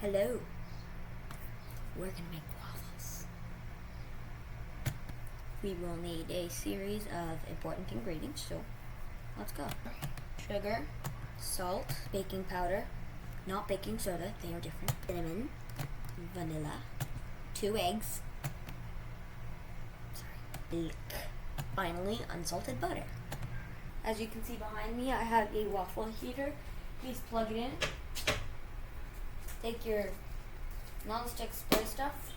Hello. We're gonna make waffles. We will need a series of important ingredients, so let's go. Sugar, salt, baking powder, not baking soda, they are different, cinnamon, vanilla, 2 eggs, milk, finally unsalted butter. As you can see behind me, I have a waffle heater. Please plug it in. Take your non-stick spray stuff.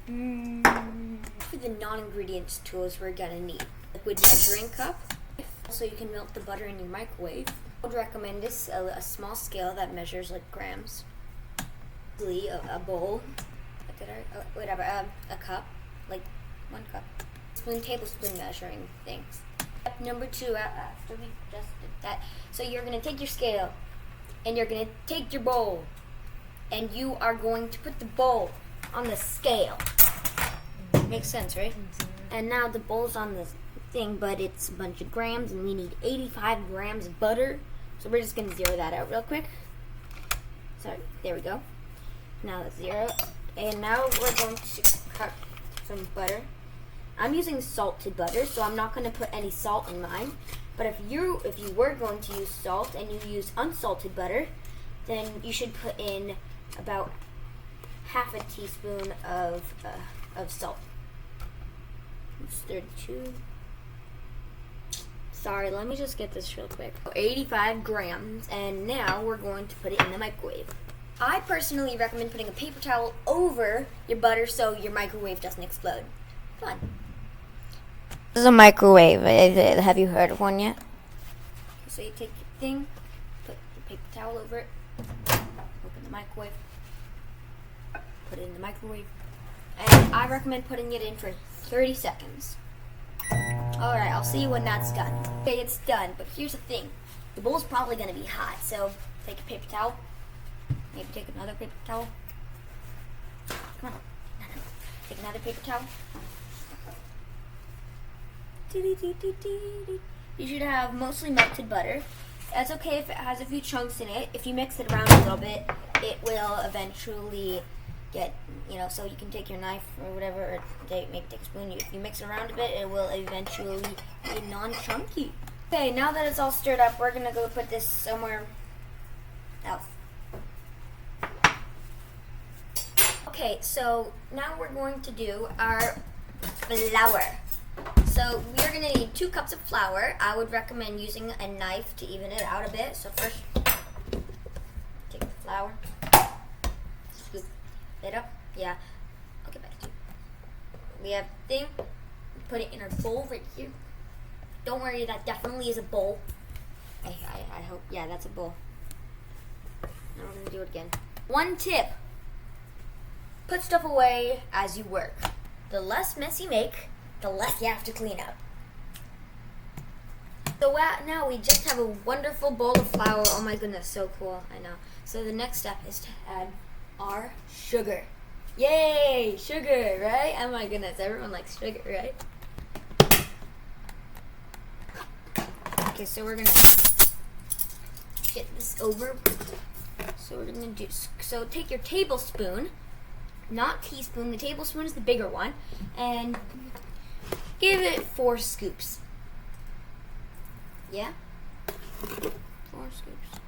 For the non-ingredients tools we're gonna need: liquid measuring cup. Also, you can melt the butter in your microwave. I would recommend this a small scale that measures like grams. A bowl. A cup, like 1 cup. Tablespoon measuring things. Step number 2, after we just did that, so you're going to take your scale, and you're going to take your bowl, and you are going to put the bowl on the scale. Makes sense, right? And now the bowl's on the thing, but it's a bunch of grams, and we need 85 grams of butter, so we're just going to zero that out real quick. Sorry, there we go. Now let's zero, and now we're going to cut some butter. I'm using salted butter, so I'm not going to put any salt in mine. But if you were going to use salt and you use unsalted butter, then you should put in about half a teaspoon of salt. It's 32. Sorry, let me just get this real quick. 85 grams, and now we're going to put it in the microwave. I personally recommend putting a paper towel over your butter so your microwave doesn't explode. Fun. This is a microwave. Have you heard of one yet? So you take your thing, put the paper towel over it, open the microwave, put it in the microwave, and I recommend putting it in for 30 seconds. Alright, I'll see you when that's done. Okay, it's done, but here's the thing. The bowl's probably going to be hot, so take a paper towel, maybe take another paper towel. Come on. Take another paper towel. You should have mostly melted butter. That's okay if it has a few chunks in it. If you mix it around a little bit, it will eventually get, so you can take your knife or whatever, or maybe take a spoon. If you mix it around a bit, it will eventually be non-chunky. Okay, now that it's all stirred up, we're gonna go put this somewhere else. Okay, so now we're going to do our flour. So we're going to need 2 cups of flour. I would recommend using a knife to even it out a bit. So first, take the flour, scoop it up. Yeah, I'll get back to you. We have the thing, put it in our bowl right here. Don't worry, that definitely is a bowl. I hope, yeah, that's a bowl. Now we're going to do it again. 1 tip, put stuff away as you work. The less mess you make, the less you have to clean up. So now we just have a wonderful bowl of flour. Oh my goodness, so cool, I know. So the next step is to add our sugar. Yay, sugar, right? Oh my goodness, everyone likes sugar, right? Okay, so we're gonna get this over. So we're gonna so take your tablespoon, not teaspoon, the tablespoon is the bigger one, and give it 4 scoops. Yeah? 4 scoops.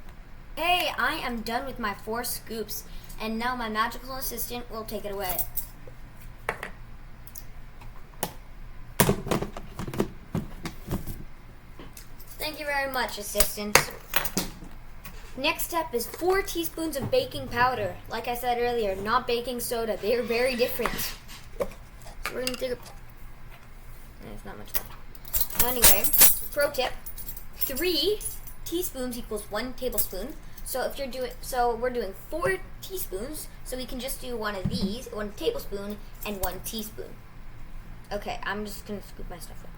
Hey, I am done with my 4 scoops, and now my magical assistant will take it away. Thank you very much, assistant. Next step is 4 teaspoons of baking powder. Like I said earlier, not baking soda. They are very different. So we're going to take a... There's not much left. Anyway, pro tip: 3 teaspoons equals 1 tablespoon. So if you're doing, we're doing 4 teaspoons. So we can just do one of these, 1 tablespoon and 1 teaspoon. Okay, I'm just gonna scoop my stuff up.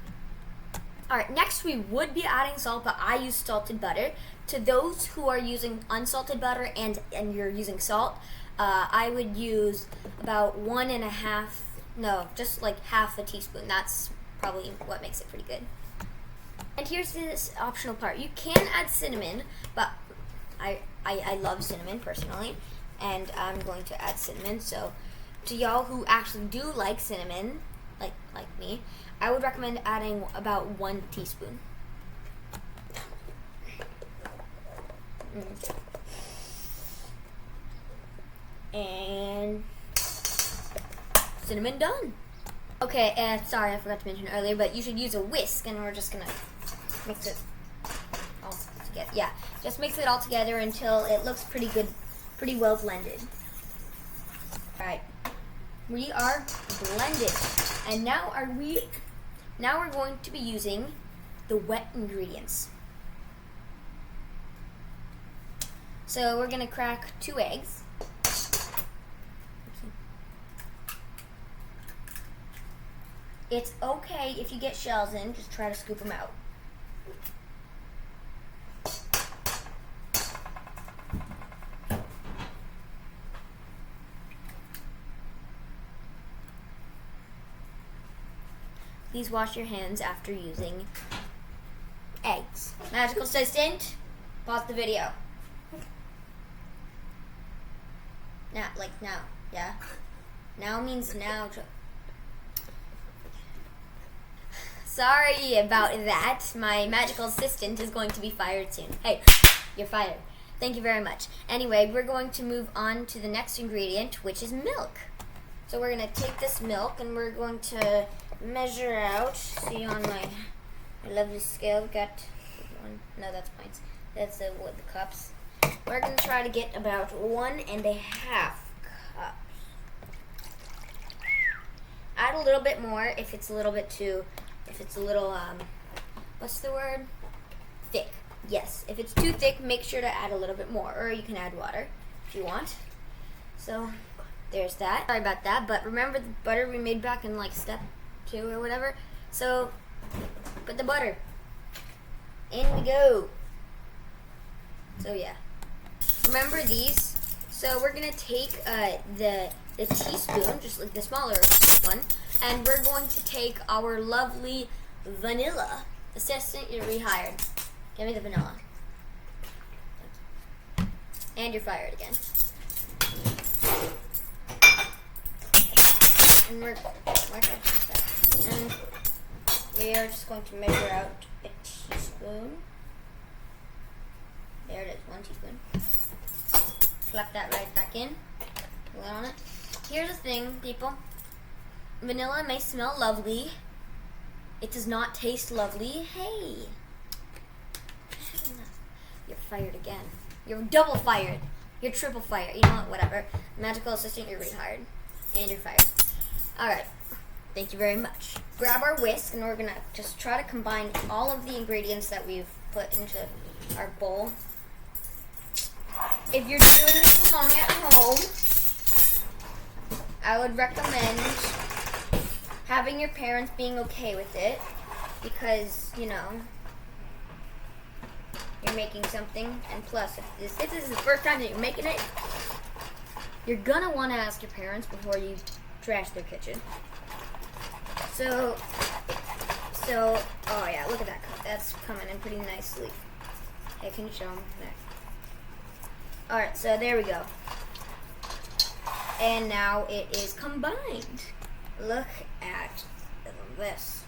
All right, next we would be adding salt, but I use salted butter. To those who are using unsalted butter and you're using salt, I would use about 1.5. No, just like half a teaspoon. That's probably what makes it pretty good. And here's this optional part. You can add cinnamon, but I love cinnamon personally, and I'm going to add cinnamon. So to y'all who actually do like cinnamon, like me, I would recommend adding about 1 teaspoon. And cinnamon done. Okay, sorry I forgot to mention earlier, but you should use a whisk, and we're just gonna mix it all together. Yeah, just mix it all together until it looks pretty good, pretty well blended. All right, we are blended, and now we're going to be using the wet ingredients. So we're gonna crack 2 eggs. It's okay if you get shells in, just try to scoop them out. Please wash your hands after using eggs. Magical assistant, pause the video. Now, yeah? Now means now. Sorry about that. My magical assistant is going to be fired soon. Hey, you're fired. Thank you very much. Anyway, we're going to move on to the next ingredient, which is milk. So we're going to take this milk and we're going to measure out. See on my lovely scale, we've got 1. No, that's pints. That's the cups. We're going to try to get about 1.5 cups. Add a little bit more if it's a little bit too. If it's a little, what's the word? Thick. Yes. If it's too thick, make sure to add a little bit more, or you can add water if you want. So there's that. Sorry about that, but remember the butter we made back in like step 2 or whatever? So put the butter. In we go. So yeah. Remember these? So we're gonna take the teaspoon, just like the smaller one, and we're going to take our lovely vanilla. Assistant, you're rehired. Give me the vanilla. And you're fired again. And we are just going to measure out a teaspoon. There it is, 1 teaspoon. Slap that right back in. Put it on it. Here's the thing, people. Vanilla may smell lovely. It does not taste lovely. Hey. You're fired again. You're double fired. You're triple fired. You know what? Whatever. Magical assistant, you're rehired. And you're fired. Alright. Thank you very much. Grab our whisk, and we're going to just try to combine all of the ingredients that we've put into our bowl. If you're doing this alone at home, I would recommend having your parents being okay with it, because, you know, you're making something, and plus, if this is the first time that you're making it, you're gonna want to ask your parents before you trash their kitchen. So, oh yeah, look at that cup. That's coming in pretty nicely. Hey, can you show them that? Alright, so there we go. And now it is combined. Look at this.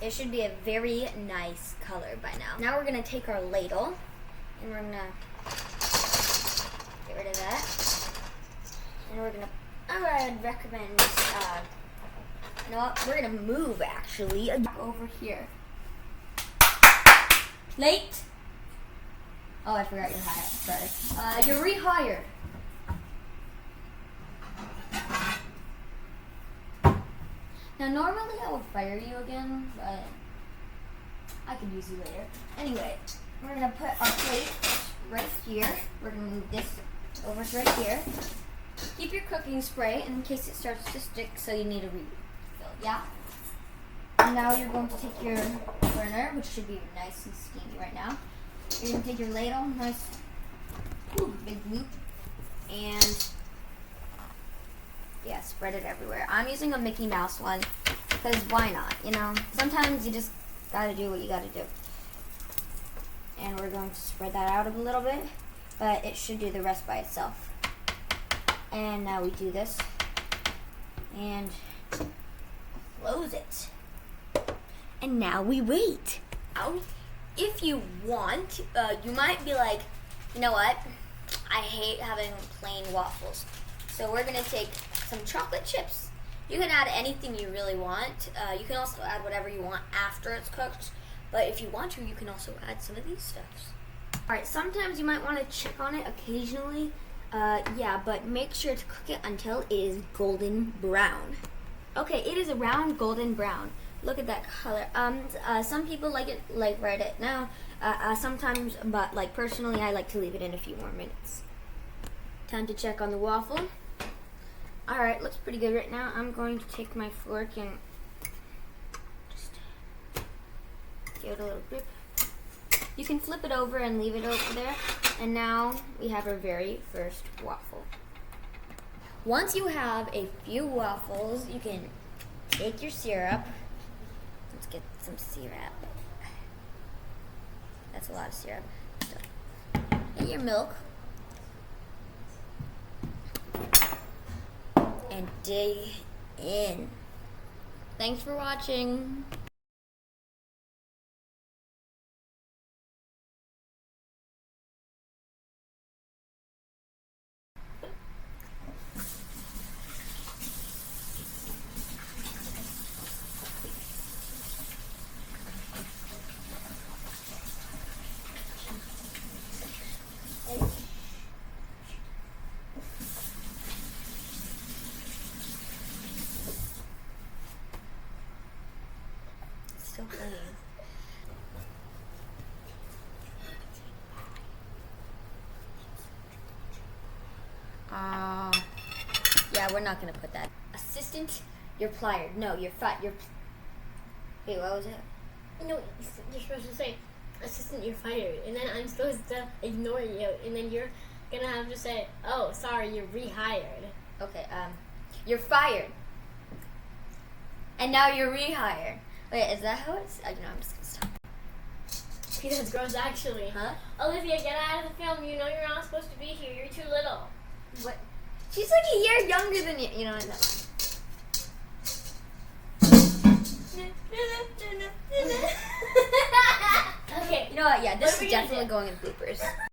It should be a very nice color by now. Now we're going to take our ladle, and we're going to get rid of that. And we're going to, I would recommend, you know what, we're going to move actually over here. Late. Oh, I forgot you're hired. Sorry. You're rehired. Now, normally I would fire you again, but I could use you later. Anyway, we're going to put our plate right here. We're going to move this over to right here. Keep your cooking spray in case it starts to stick, so you need a refill, yeah? And now you're going to take your burner, which should be nice and steamy right now. You're going to take your ladle, nice, big loop, and yeah, spread it everywhere. I'm using a Mickey Mouse one because why not? You know, sometimes you just Gotta do what you gotta do. And we're going to spread that out a little bit, but it should do the rest by itself. And now we do this and close it. And now we wait. Now, if you want, you might be like, you know what? I hate having plain waffles. So we're gonna take some chocolate chips. You can add anything you really want. You can also add whatever you want after it's cooked. But if you want to, you can also add some of these stuffs. All right, sometimes you might want to check on it occasionally. Yeah, but make sure to cook it until it is golden brown. Okay, it is around golden brown. Look at that color. Some people like it like right at now. Sometimes, but like personally, I like to leave it in a few more minutes. Time to check on the waffle. All right, looks pretty good right now. I'm going to take my fork and just give it a little grip. You can flip it over and leave it over there. And now we have our very first waffle. Once you have a few waffles, you can take your syrup. Let's get some syrup. That's a lot of syrup. Get your milk. And dig in. Thanks for watching. So funny. Yeah, we're not gonna put that. Assistant, you're fired. No, you're fired. Wait, what was it? No, you're supposed to say, assistant, you're fired, and then I'm supposed to ignore you, and then you're gonna have to say, oh, sorry, you're rehired. Okay, you're fired. And now you're rehired. Wait, is that how it's? You know, I'm just gonna stop. Okay, that's gross, actually. Huh? Olivia, get out of the film. You know you're not supposed to be here. You're too little. What? She's like a year younger than you. You know, no. Okay. You know what? Yeah, this What are is we gonna definitely do? going in bloopers.